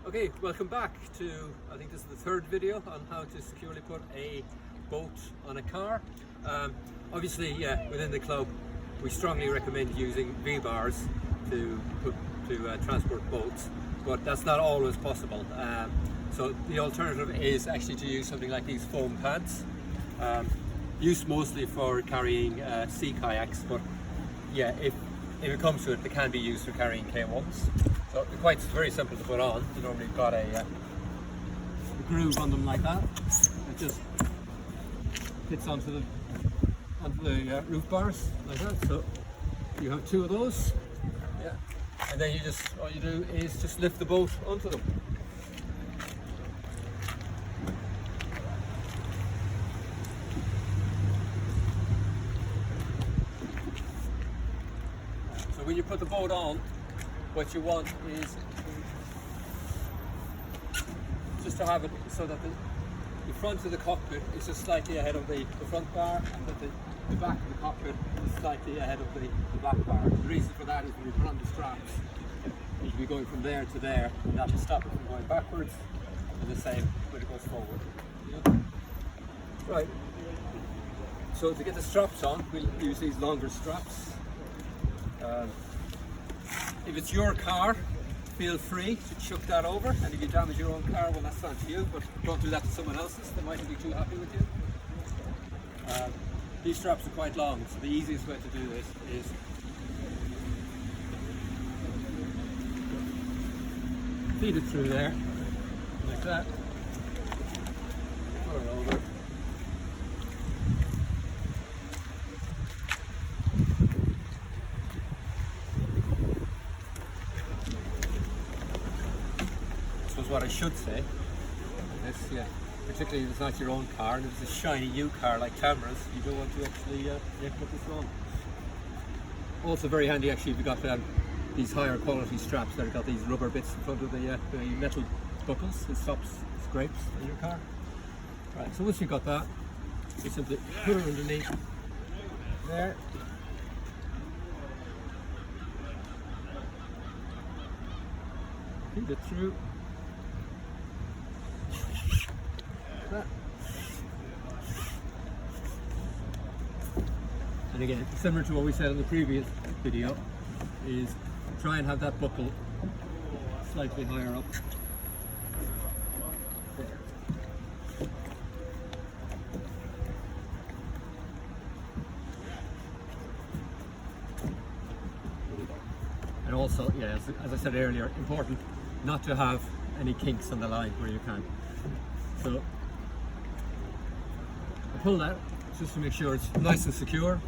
Okay, welcome back to, I think this is the third video on how to securely put a boat on a car. Obviously, within the club, we strongly recommend using V-bars to transport boats, but that's not always possible. So the alternative is actually to use something like these foam pads, used mostly for carrying sea kayaks, but yeah, if it comes to it, they can be used for carrying K1s. So it's very simple to put on. You normally got a groove on them like that. It just fits onto the roof bars like that. So you have two of those. Yeah. And then all you do is just lift the boat onto them. So when you put the boat on, what you want is just to have it so that the front of the cockpit is just slightly ahead of the front bar, and that the back of the cockpit is slightly ahead of the back bar. The reason for that is when you put on the straps, you'll be going from there to there, and that will stop it from going backwards, and the same when it goes forward. Yeah. Right, so to get the straps on, we'll use these longer straps. If it's your car, feel free to chuck that over, and if you damage your own car, well, that's down to you, but don't do that to someone else's. They mightn't be too happy with you. These straps are quite long, so the easiest way to do this is feed it through there, like that. Put it over. What I should say, particularly if it's not your own car and if it's a shiny new car like Tamara's, you don't want to actually put this on. Also very handy actually if you've got these higher quality straps that have got these rubber bits in front of the metal buckles. It stops scrapes in your car. Right, so once you've got that, you simply put it underneath there. Feed it through. And again, similar to what we said in the previous video, is try and have that buckle slightly higher up. There. And also, as I said earlier, important not to have any kinks on the line where you can. So I pull that just to make sure it's nice and secure,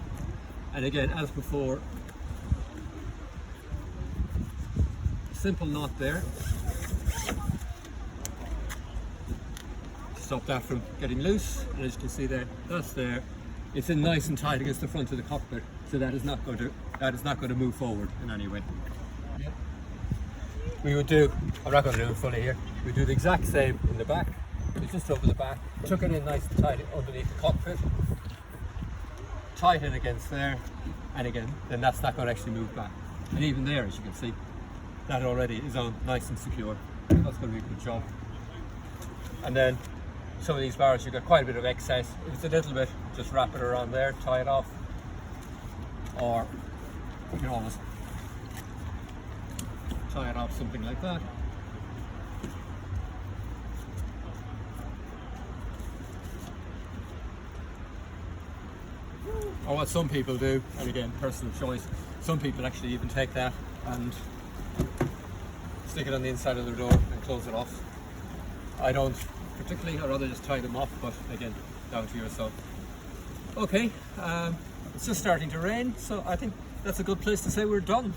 and again, as before, simple knot there, stop that from getting loose, and as you can see there, that's there. It's in nice and tight against the front of the cockpit, so that is not going to move forward in any way. Yeah. I'm not going to do it fully here. We do the exact same in the back. It's just over the back, tuck it in nice and tight underneath the cockpit, tighten against there, and again, then that's not going to actually move back. And even there, as you can see, that already is on nice and secure. That's going to be a good job. And then some of these bars, you've got quite a bit of excess. If it's a little bit, just wrap it around there, tie it off, or you can always tie it off something like that. Or what some people do, and again, personal choice, some people actually even take that and stick it on the inside of their door and close it off. I don't particularly, I'd rather just tie them off, but again, down to yourself. Okay, it's just starting to rain, so I think that's a good place to say we're done.